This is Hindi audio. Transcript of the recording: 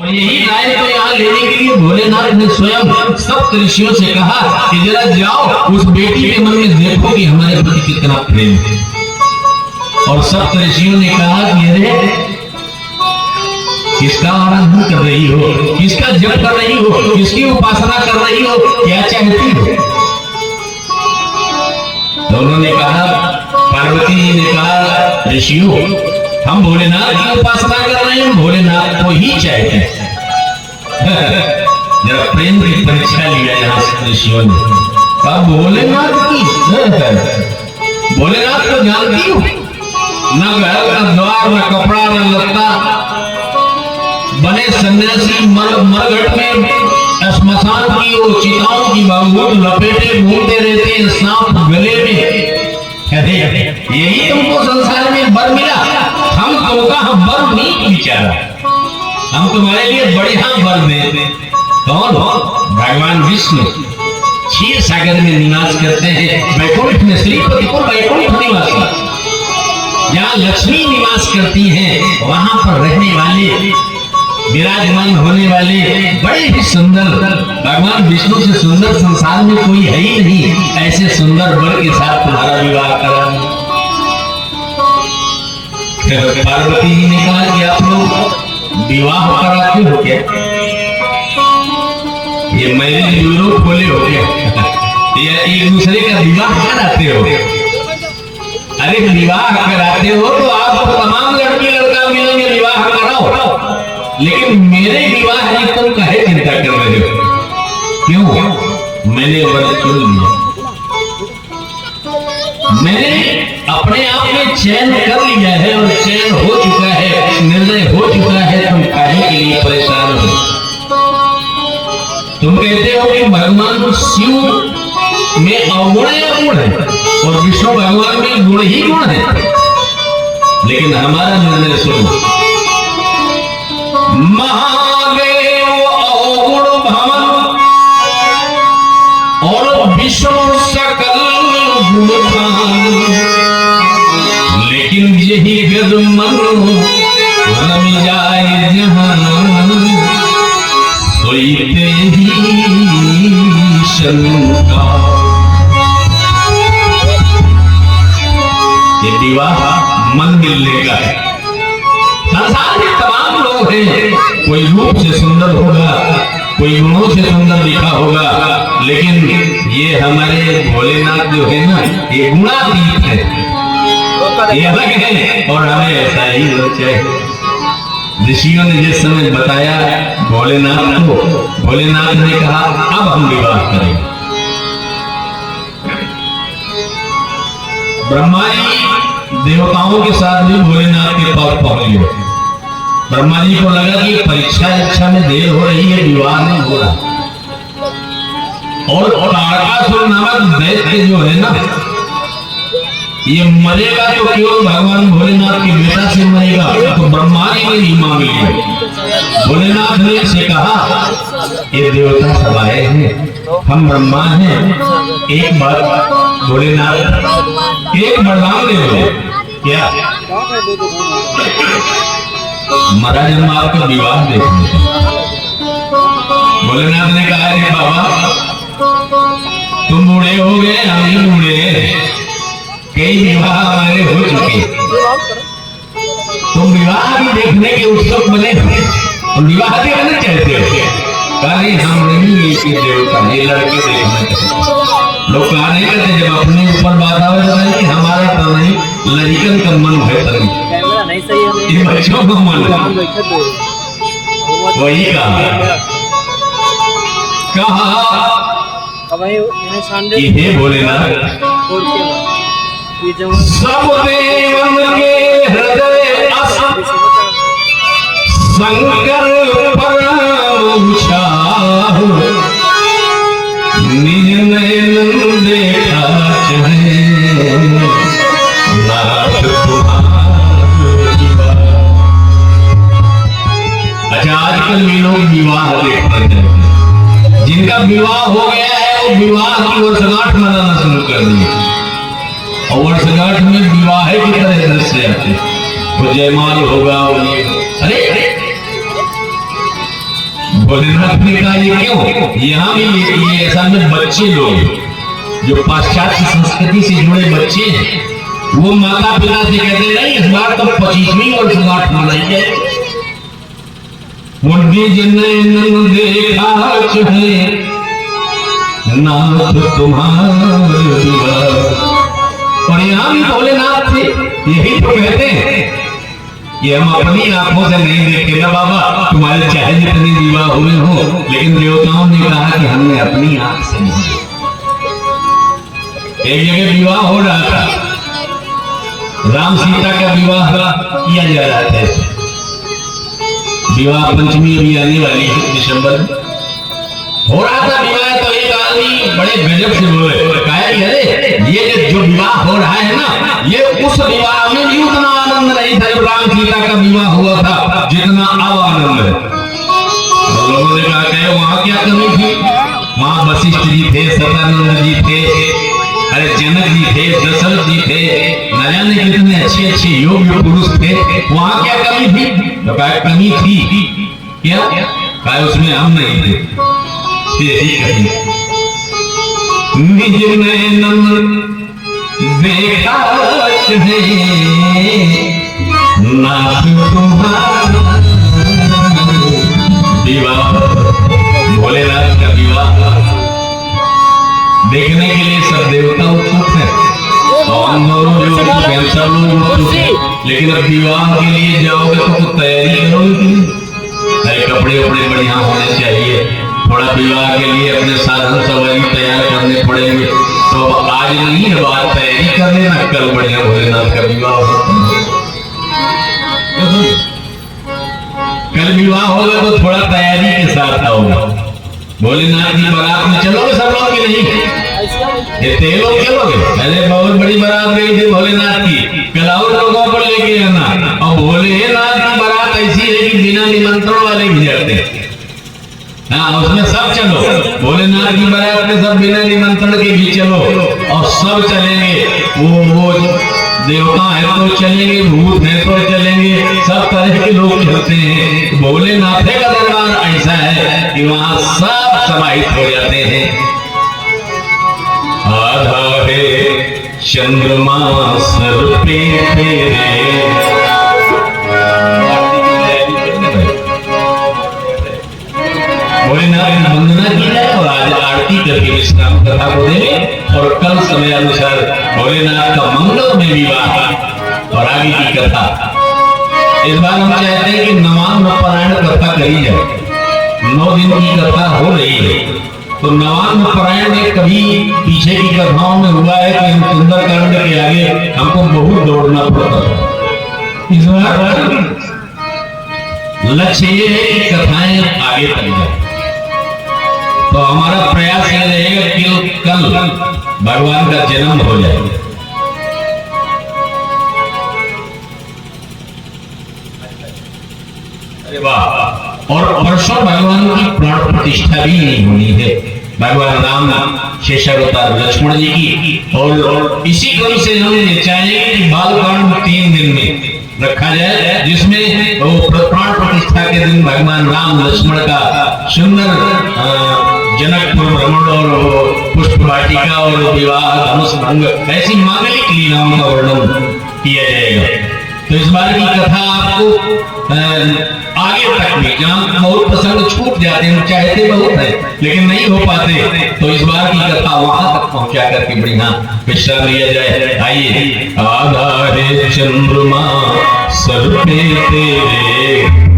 और यही राय को यहाँ लेने के लिए भोलेनाथ ने स्वयं सप्त ऋषियों से कहा कि जरा जाओ उस बेटी के मन में देखो कि हमारे प्रति कितना प्रेम है। और सप्त ऋषियों ने कहा कि अरे किसका आराधना कर रही हो, किसका जप कर रही हो, किसकी उपासना कर रही हो, क्या चाहती हो? तो उन्होंने कहा, पार्वती जी ने कहा, ऋषियों हम भोलेनाथ की उपासना कर रहे हैं, भोलेनाथ को ही चाहते हैं। जरा प्रेम की परीक्षा लिया यहाँ ऋषियों ने कहा, भोलेनाथ की, भोलेनाथ को जानती हो? न घर न द्वार न कपड़ा न लत्ता, बने सन्यासी मरघट में श्मशान की और चिताओं की बागुट लपेटे घूमते रहते हैं, सांप गले में। अरे यही तुमको संसार में बर मिला? हम तुमका हम बर नहीं बिचारा, हम तुम्हारे लिए बढ़िया बर देते। कौन? भगवान विष्णु क्षीर सागर में निवास करते हैं, वैकुंठ में, श्रीपति को वैकुंठ निवासी, जहाँ लक्ष्मी निवास करती हैं, वहां पर रहने वाले, विराजमान होने वाले बड़े ही सुंदर, भगवान विष्णु से सुंदर संसार में कोई है ही नहीं। ऐसे सुंदर वर के साथ तुम्हारा विवाह करा। पार्वती जी ने कहा कि आप लोग विवाह कराते हो क्या? ये मैरिज ब्यूरो खोले हो क्या? या एक दूसरे का विवाह कराते हो? अरे विवाह कराते हो तो आपको तमाम लड़की लड़का मिलेंगे, विवाह कराओ, लेकिन मेरे विवाह की तुम काहे चिंता कर रहे हो? क्यों? मैंने वर चुन लिया, मैंने अपने आप में चयन कर लिया है और चयन हो चुका है, निर्णय हो चुका है। तुम काहे के लिए परेशान हो? तुम कहते हो कि भगवान शिव में अवगुण है और विष्णु भगवान में गुण ही गुण है, लेकिन हमारा निर्णय सुनो। महादेव अवगुण भवन और विष्णु सकल गुणवान, लेकिन यही वेद मन रम जाए जहां, सोईते ही शंका। ये विवाह मन मिलने का है। संसार में तमाम लोग हैं, कोई रूप से सुंदर होगा, कोई गुणों से सुंदर दिखा होगा, लेकिन ये हमारे भोलेनाथ जो है ना, ये गुणातीत है, ये अलग है और हमें ऐसा ही होना चाहिए। ऋषियों ने जिस समय बताया भोलेनाथ को, भोलेनाथ ने कहा अब हम विवाह करेंगे। ब्रह्मा जी देवताओं के साथ भी भोलेनाथ के पास पहुंच गए। ब्रह्मा जी को लगा कि परीक्षा में देर हो रही है, विवाह नहीं हो रहा। और तारकासुर नामक दैत्य जो है ना, ये मरेगा तो केवल भगवान भोलेनाथ के बेटा से मरेगा। तो ब्रह्मा जी ने ही मांग लिया। भोलेनाथ ने से कहा, ये देवता सब आए हैं, हम ब्रह्मा हैं, एक बार भोलेनाथ एक वरदान दे दो। क्या? महाराज हम आपका विवाह देखने का। भोलेनाथ ने कहा, अरे बाबा तुम बूढ़े हो गए, हम ही बूढ़े, कई विवाह हमारे हो चुके, तुम विवाह भी देखने के उत्सुक बने, तुम विवाह देखना चाहते हो? कहीं हम नहीं कि देवता, ये लड़के देखना चाहते। लोग कहा नहीं करते, जब अपने ऊपर बात आवे तो नहीं, हमारा तो नहीं, लड़कन का मन है तभी, ये बच्चों का मन वही कहा ये भोलेनाथ सब देवन के हृदय शंकर परम छाह, निज नयन देखा चाहे नाथ तुम्हारा। अच्छा, आजकल भी लोग विवाह देखते हैं, जिनका विवाह हो गया है वो विवाह की वर्षगांठ मनाना शुरू कर दिए, और वर्षगांठ में विवाह की तरह दृश्य आते, वो जयमाल होगा, वो ये। अरे भोलेनाथ ने कहा ये क्यों? यहाँ भी ये असल में बच्चे लोग जो पाश्चात्य संस्कृति से जुड़े बच्चे हैं, वो माता पिता से कहते नहीं इस बार तो 25वीं वर्षगांठ मनाई जाए। मुझे जिन्हें देखा चाहे नाथ तुम्हारा। और यहाँ भी भोलेनाथ थे, यही तो कहते हैं ये हम अपनी आंखों से नहीं देखे ना बाबा, तुम्हारे चाहे जितने विवाह हुए हो, लेकिन देवताओं ने कहा कि हमने अपनी आंख से नहीं देखा। एक जगह विवाह हो रहा था, राम सीता का विवाह किया जा रहा था। विवाह पंचमी अभी आने वाली है, दिसंबर हो रहा था विवाह। तो एक आदमी बड़े गजब से बोले, कहा अरे ये जो विवाह हो रहा है ना, ये उस विवाह में भी उतना आनंद नहीं था जब राम सीता का विवाह हुआ था जितना अब आनंद है। तो लोगों ने कहा वहां क्या कमी थी? वहां वशिष्ठ जी थे, सतानंद जी थे, अरे जनक जी थे, दशरथ जी थे, न जाने कितने अच्छे अच्छे योग्य पुरुष थे, वहां क्या कमी थी? तो कहा कमी थी क्या? कहा उसमें हम नहीं थे। यही कही निज नैनन देखा नाथ तुम्हारा। विवाह, भोलेनाथ का विवाह देखने के लिए सब देवता उत्सुक है, कैंसर लोग उत्सुक है, लेकिन अब विवाह के लिए जाओगे तो तैयारी करोगे। अरे कपड़े वपड़े बढ़िया होने चाहिए, थोड़ा विवाह के लिए अपने साधन सवारी तैयार करने पड़ेंगे। तो आज नहीं है बात, तैयारी कर लेना, कल बढ़िया भोलेनाथ का विवाह होगा। कल विवाह होगा तो थोड़ा तैयारी के साथ आओगे। भोलेनाथ की बारात में चलोगे सब लोग कि नहीं? ये लोग चलोगे? अरे बहुत बड़ी बारात गई थी भोलेनाथ की, कल और लोगों को लेके आना। और भोलेनाथ की बारात ऐसी है कि बिना निमंत्रण वाले भी जाते हैं। हाँ, उसमें सब चलो, भोलेनाथ की बारात में सब बिना निमंत्रण के भी चलो, और सब चलेंगे। वो देवता है तो चलेंगे, भूत है तो चलेंगे, सब तरह के लोग चलते हैं। भोलेनाथ का दरबार ऐसा है कि वहां सब समाहित हो जाते हैं। आधा है चंद्रमा सर पे तेरे, भोलेनाथ की वंदना की जाए और आज आरती करके विश्राम कथा को देंगे। और कल समय अनुसार भोलेनाथ का मंगल में विवाह और आगे की कथा। इस बार हम चाहते हैं कि नवान्न पारायण कथा करी जाए। 9 दिन की कथा हो रही है, तो नवान्न पारायण में कभी पीछे की कथाओं में हुआ है कि हम सुंदरकांड के आगे हमको बहुत दौड़ना पड़ता है। इस बार लक्ष्य ये है कि कथाएं आगे तक जाए। तो हमारा प्रयास यह रहेगा कि कल भगवान का जन्म हो जाए। अरे वाह! और परसों भगवान की प्राण प्रतिष्ठा भी नहीं होनी है। भगवान राम शेषावतार लक्ष्मण जी की, और इसी क्रम से हम चाहेंगे कि बालकांड 3 दिन में रखा जाए, जिसमें वो प्राण प्रतिष्ठा के दिन भगवान राम लक्ष्मण का सुंदर जनकपुर भ्रमण और पुष्प वाटिका और विवाह धनुष भंग ऐसी मांगलिक लीलाओं का वर्णन किया जाएगा। तो इस बार की कथा आपको आगे तक भी, जहाँ बहुत प्रसंग छूट जाते हैं, चाहते बहुत है लेकिन नहीं हो पाते, तो इस बार की कथा वहां तक पहुंचा करके बढ़िया विश्राम लिया जाए। आइए। आधा है चंद्रमा सर पे तेरे,